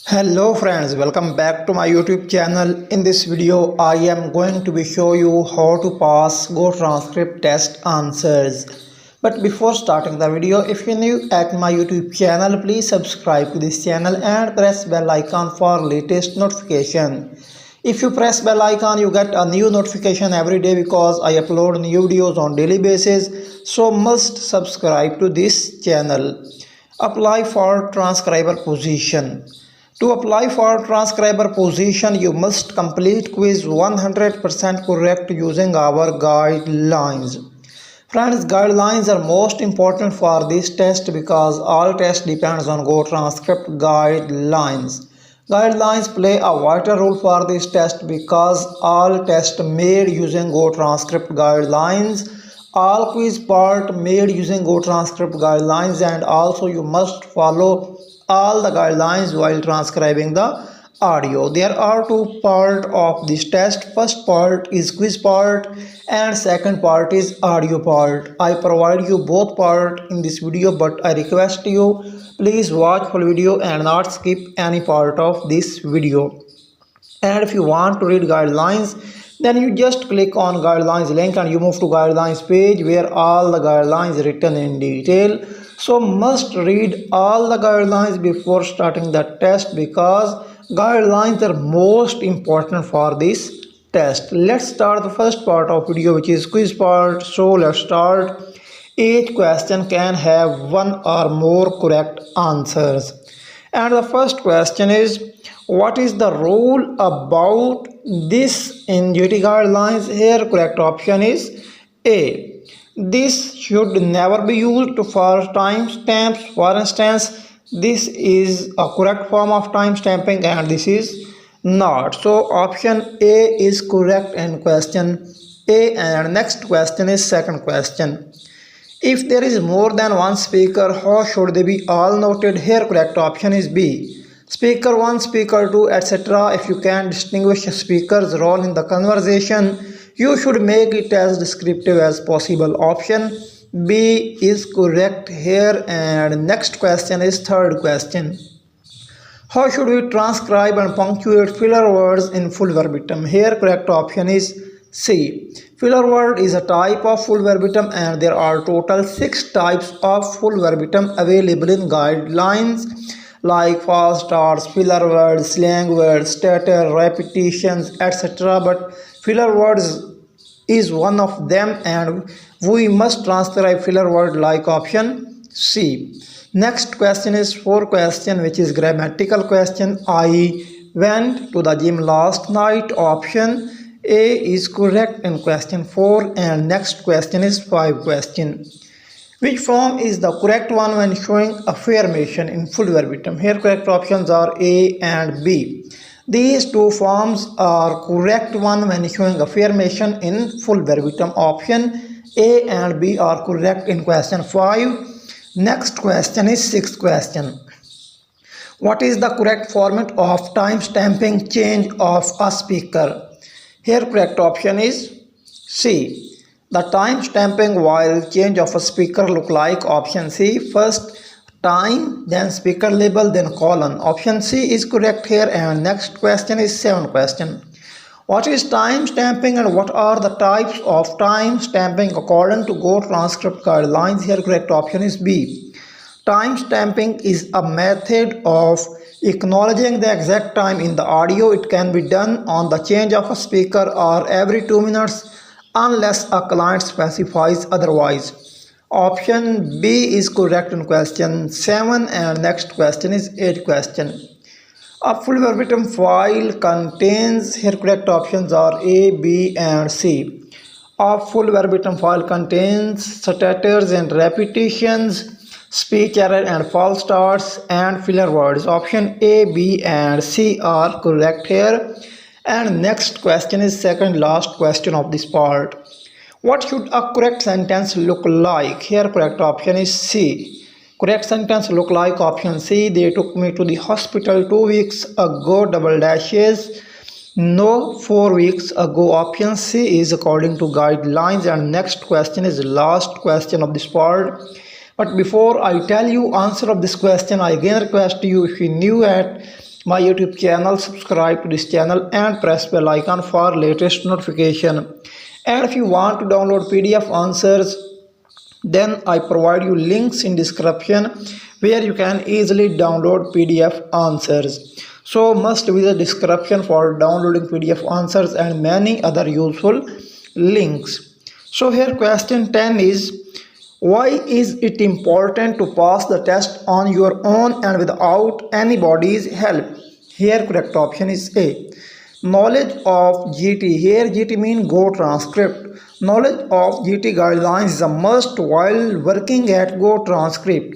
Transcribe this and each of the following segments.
Hello friends, welcome back to my YouTube channel. In this video I am going to show you how to pass GoTranscript test answers. But before starting the video, if you're new at my YouTube channel, please subscribe to this channel and press bell icon for latest notification. If you press bell icon, you get a new notification every day because I upload new videos on daily basis. So must subscribe to this channel. Apply for transcriber position. To apply for transcriber position, you must complete quiz 100% correct using our guidelines. Friends, guidelines are most important for this test because all test depends on GoTranscript guidelines. Guidelines play a vital role for this test because all tests made using GoTranscript guidelines, all quiz part made using GoTranscript guidelines, and also you must follow all the guidelines while transcribing the audio. There are two parts of this test. First part is quiz part and second part is audio part. I provide you both part in this video, but I request you please watch full video and not skip any part of this video. And if you want to read guidelines, then you just click on guidelines link and you move to guidelines page where all the guidelines written in detail. So must read all the guidelines before starting the test because guidelines are most important for this test. Let's start the first part of video, which is quiz part. So let's start. Each question can have one or more correct answers. And the first question is, what is the rule about this in GT guidelines? Here correct option is A. This should never be used for timestamps. For instance, this is a correct form of timestamping and this is not. So option A is correct in question A. And next question is second question. If there is more than one speaker, how should they be all noted? Here correct option is B. Speaker 1, speaker 2, etc. If you can distinguish a speaker's role in the conversation, you should make it as descriptive as possible. Option B is correct here. And next question is third question. How should we transcribe and punctuate filler words in full verbatim? Here correct option is C. Filler word is a type of full verbatim and there are total 6 types of full verbatim available in guidelines, like false starts, filler words, slang words, stutter, repetitions, etc. But filler words is one of them and we must transcribe filler word like option C. Next question is fourth question, which is grammatical question. I went to the gym last night. Option A is correct in question 4. And next question is 5 question. Which form is the correct one when showing affirmation in full verbatim? Here correct options are A and B. These two forms are correct one when showing affirmation in full verbatim. Option A and B are correct in question 5. Next question is sixth question. What is the correct format of timestamping change of a speaker? Here correct option is C. The time stamping while change of a speaker look like option C. First time, then speaker label, then colon. Option C is correct here. And next question is 7th question. What is time stamping and what are the types of time stamping according to GoTranscript guidelines? Here correct option is B. Time stamping is a method of acknowledging the exact time in the audio. It can be done on the change of a speaker or every 2 minutes unless a client specifies otherwise. Option B is correct in question 7. And next question is 8th question. A full verbatim file contains, here correct options are A, B and C. A full verbatim file contains stutters and repetitions, speech error and false starts and filler words. Option A, B and C are correct here. And next question is second last question of this part. What should a correct sentence look like? Here correct option is C. Correct sentence look like option C. They took me to the hospital 2 weeks ago, double dashes. No, 4 weeks ago. Option C is according to guidelines. And next question is last question of this part. But before I tell you answer of this question, I again request you, if you new at my YouTube channel, subscribe to this channel and press bell icon for latest notification. And if you want to download PDF answers, then I provide you links in description where you can easily download PDF answers. So must visit description for downloading PDF answers and many other useful links. So here question 10 is, why is it important to pass the test on your own and without anybody's help? Here correct option is A. Knowledge of GT. Here GT means GoTranscript. Knowledge of GT guidelines is a must while working at GoTranscript.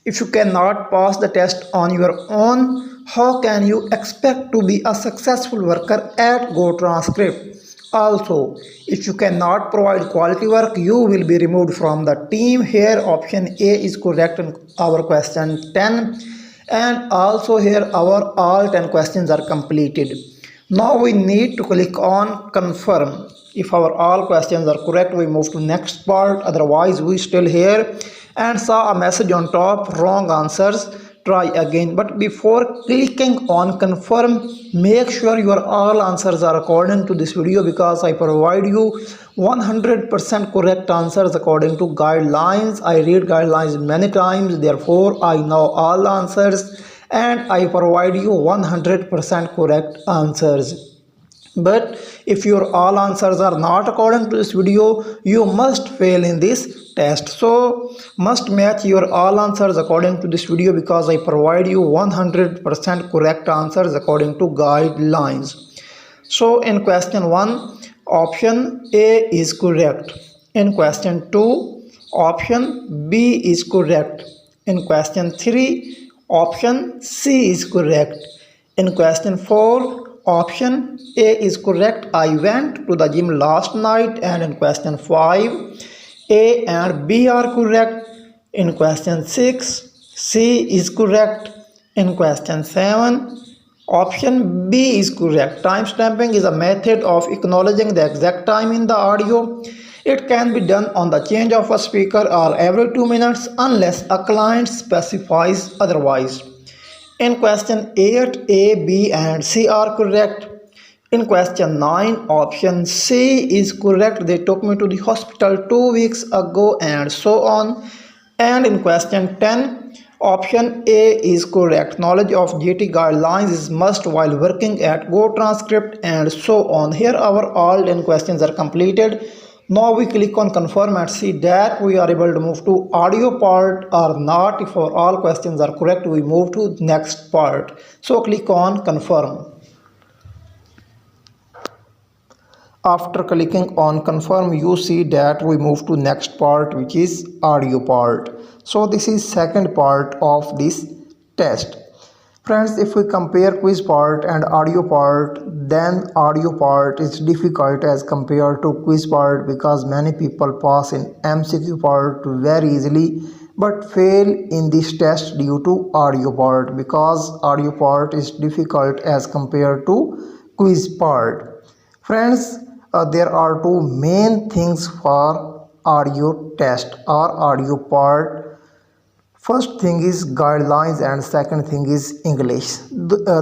If you cannot pass the test on your own, how can you expect to be a successful worker at GoTranscript? Also, if you cannot provide quality work, you will be removed from the team. Here option A is correct in our question 10, and also here our all 10 questions are completed. Now we need to click on confirm. If our all questions are correct, we move to next part. Otherwise we still here and saw a message on top, wrong answers, try again. But before clicking on confirm, make sure your all answers are according to this video, because I provide you 100% correct answers according to guidelines. I read guidelines many times, therefore I know all answers and I provide you 100% correct answers. But if your all answers are not according to this video, you must fail in this test. So must match your all answers according to this video, because I provide you 100% correct answers according to guidelines. So in question 1, option A is correct. In question 2, option B is correct. In question 3, option C is correct. In question 4, option A is correct. I went to the gym last night. And in question 5, A and B are correct. In question 6, C is correct. In question 7, option B is correct. Timestamping is a method of acknowledging the exact time in the audio. It can be done on the change of a speaker or every 2 minutes unless a client specifies otherwise. In question 8, A, B and C are correct. In question 9, option C is correct. They took me to the hospital 2 weeks ago, and so on. And in question 10, option A is correct. Knowledge of GT guidelines is must while working at GoTranscript, and so on. Here our all 10 questions are completed. Now we click on confirm and see that we are able to move to audio part or not. If our all questions are correct, we move to next part. So click on confirm. After clicking on confirm, you see that we move to next part, which is audio part. So this is second part of this test. Friends, if we compare quiz part and audio part, then audio part is difficult as compared to quiz part, because many people pass in MCQ part very easily but fail in this test due to audio part, because audio part is difficult as compared to quiz part. Friends, there are two main things for audio test or audio part. First thing is guidelines and second thing is English.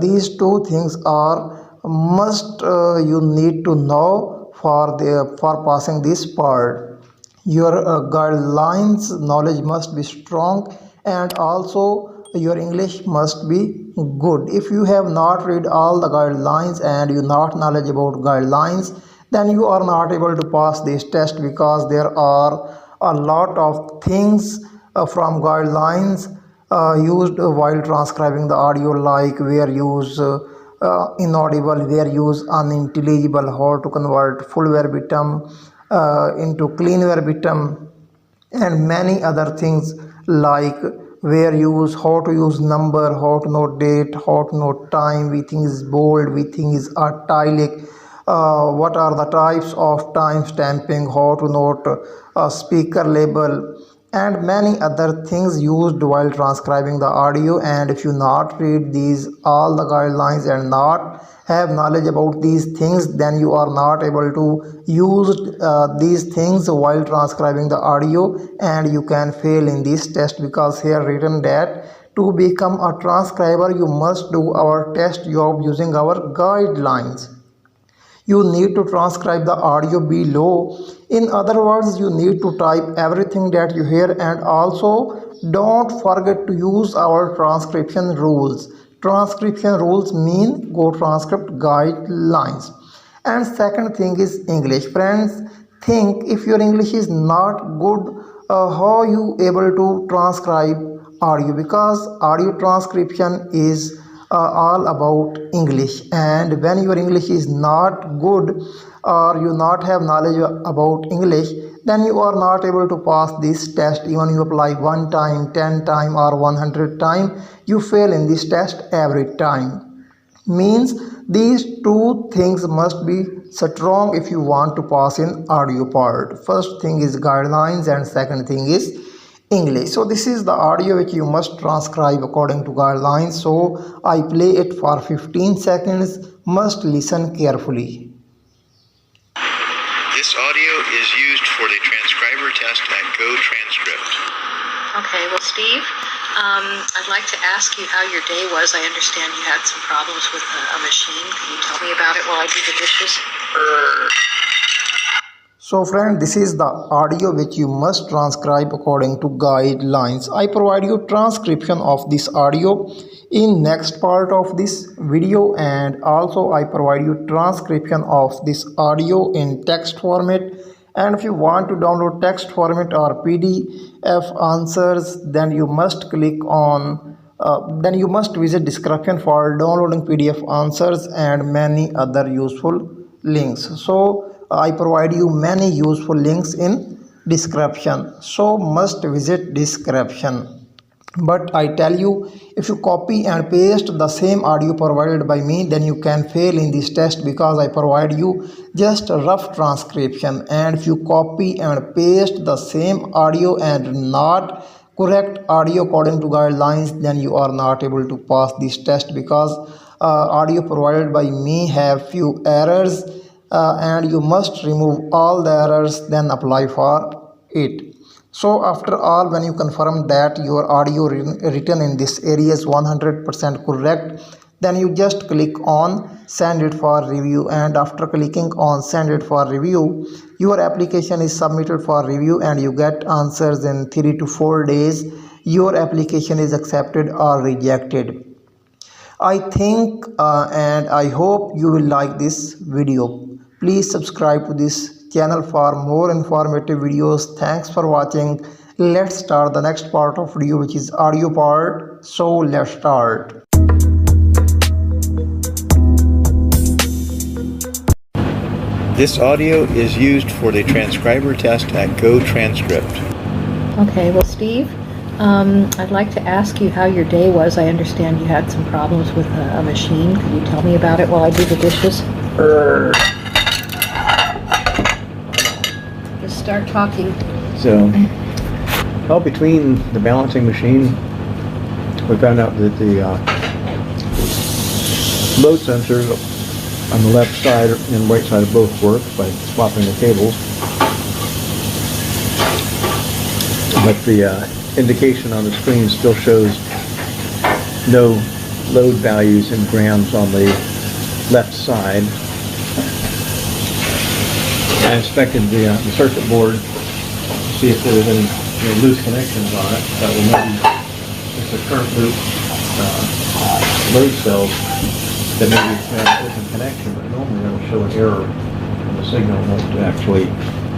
These two things are must you need to know for passing this part. Your guidelines knowledge must be strong, and also your English must be good. If you have not read all the guidelines and you not knowledge about guidelines, then you are not able to pass this test, because there are a lot of things from guidelines used while transcribing the audio, like where use inaudible, where use unintelligible, how to convert full verbatim into clean verbatim, and many other things like where use how to use number, how to note date, how to note time, we think is bold, we think is italic, what are the types of time stamping, how to note a speaker label, and many other things used while transcribing the audio. And if you not read these all the guidelines and not have knowledge about these things, then you are not able to use these things while transcribing the audio, and you can fail in this test, because here written that to become a transcriber you must do our test job using our guidelines. You need to transcribe the audio below. In other words, you need to type everything that you hear, and also don't forget to use our transcription rules. Transcription rules mean GoTranscript guidelines. And second thing is English. Friends, think if your English is not good, how you able to transcribe audio, because audio transcription is all about English, and when your English is not good or you not have knowledge about English, then you are not able to pass this test. Even you apply 1 time, 10 time or 100 time, you fail in this test every time. Means these two things must be strong if you want to pass in audio part. First thing is guidelines and second thing is English. So this is the audio which you must transcribe according to guidelines. So I play it for 15 seconds. Must listen carefully. This audio is used for the transcriber test at GoTranscript. Okay, well, Steve, I'd like to ask you how your day was. I understand you had some problems with a machine. Can you tell me about it while I do the dishes? So friend, this is the audio which you must transcribe according to guidelines. I provide you transcription of this audio in next part of this video, and also I provide you transcription of this audio in text format. And if you want to download text format or PDF answers, then you must click on then you must visit description for downloading PDF answers and many other useful links. So I provide you many useful links in description, so must visit description. But I tell you, if you copy and paste the same audio provided by me, then you can fail in this test, because I provide you just a rough transcription. And if you copy and paste the same audio and not correct audio according to guidelines, then you are not able to pass this test, because audio provided by me have few errors, and you must remove all the errors, then apply for it. So after all, when you confirm that your audio written in this area is 100% correct, then you just click on send it for review, and after clicking on send it for review, your application is submitted for review and you get answers in 3 to 4 days. Your application is accepted or rejected. I think and I hope you will like this video. Please subscribe to this channel for more informative videos. Thanks for watching. Let's start the next part of video, which is audio part. So let's start. This audio is used for the transcriber test at GoTranscript. Okay, well, Steve, I'd like to ask you how your day was. I understand you had some problems with a machine. Could you tell me about it while I do the dishes? Just start talking. So, well, between the balancing machine, we found out that the load sensors on the left side and right side both work by swapping the cables. But the indication on the screen still shows no load values in grams on the left side. I inspected the circuit board to see if there was any loose connections on it. That will maybe it's the current loop load cells that maybe have an open connection, but normally that will show an error and the signal won't actually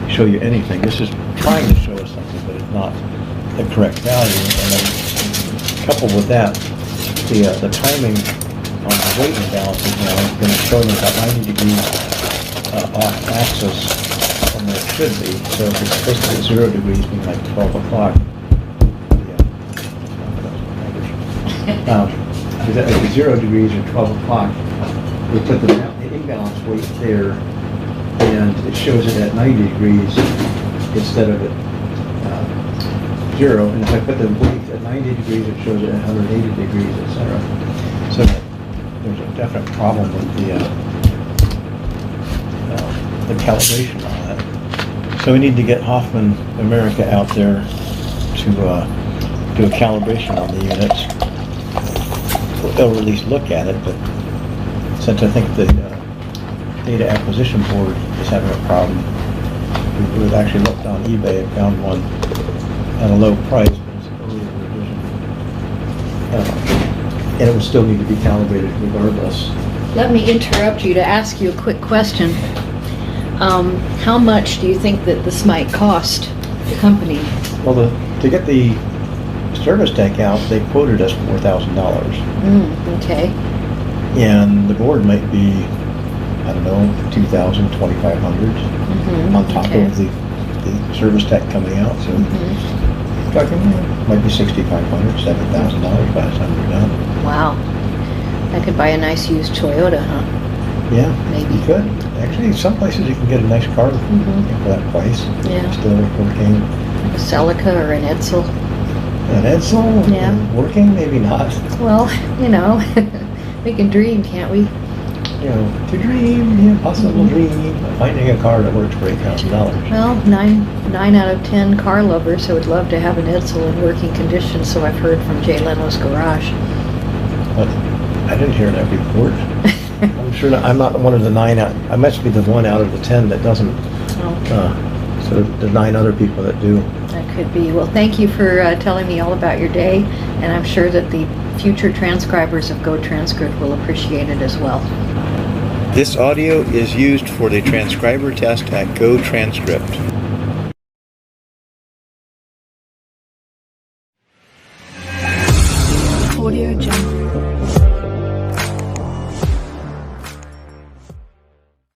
show you anything. This is trying to show us something, but it's not the correct value. And then coupled with that, the timing on the weight imbalances now is going to show me about 90 degrees off axis from where it should be. So if it's supposed to be 0 degrees, being like 12 o'clock. If it's 0 degrees or 12 o'clock, we put the imbalance weight there, and it shows it at 90 degrees instead of at 0, and if I put the weight at 90 degrees, it shows it at 180 degrees, etc. So there's a definite problem with the calibration on that. So we need to get Hoffman America out there to do a calibration on the units. They'll at least look at it, but since I think the data acquisition board is having a problem, we've actually looked on eBay and found one at a low price, but it's an earlier revision. And it would still need to be calibrated regardless. Let me interrupt you to ask you a quick question. How much do you think that this might cost the company? Well, to get the service tech out, they quoted us $4,000. Okay. And the board might be, I don't know, $2,000, $2,500 on top okay. of the service tech coming out. So talking might be $6,500, $7,000 by the time we're done. Wow. I could buy a nice used Toyota, huh? Yeah, Maybe. you could. Actually, some places you can get a nice car for that price. Yeah. Still working. A Celica or an Edsel. An Edsel? Yeah. Working? Maybe not. Well, you know, we can dream, can't we? You know, to dream, yeah, possible dream. Finding a car that works for $8,000. Well, 9 out of 10 car lovers would love to have an Edsel in working condition, so I've heard from Jay Leno's garage. But I didn't hear that report. I'm sure I'm not one of the 9 out. I must be the 1 out of the 10 that doesn't. So the 9 other people that do. That could be. Well, thank you for telling me all about your day, and I'm sure that the future transcribers of GoTranscript will appreciate it as well. This audio is used for the transcriber test at GoTranscript. Audio Jungle.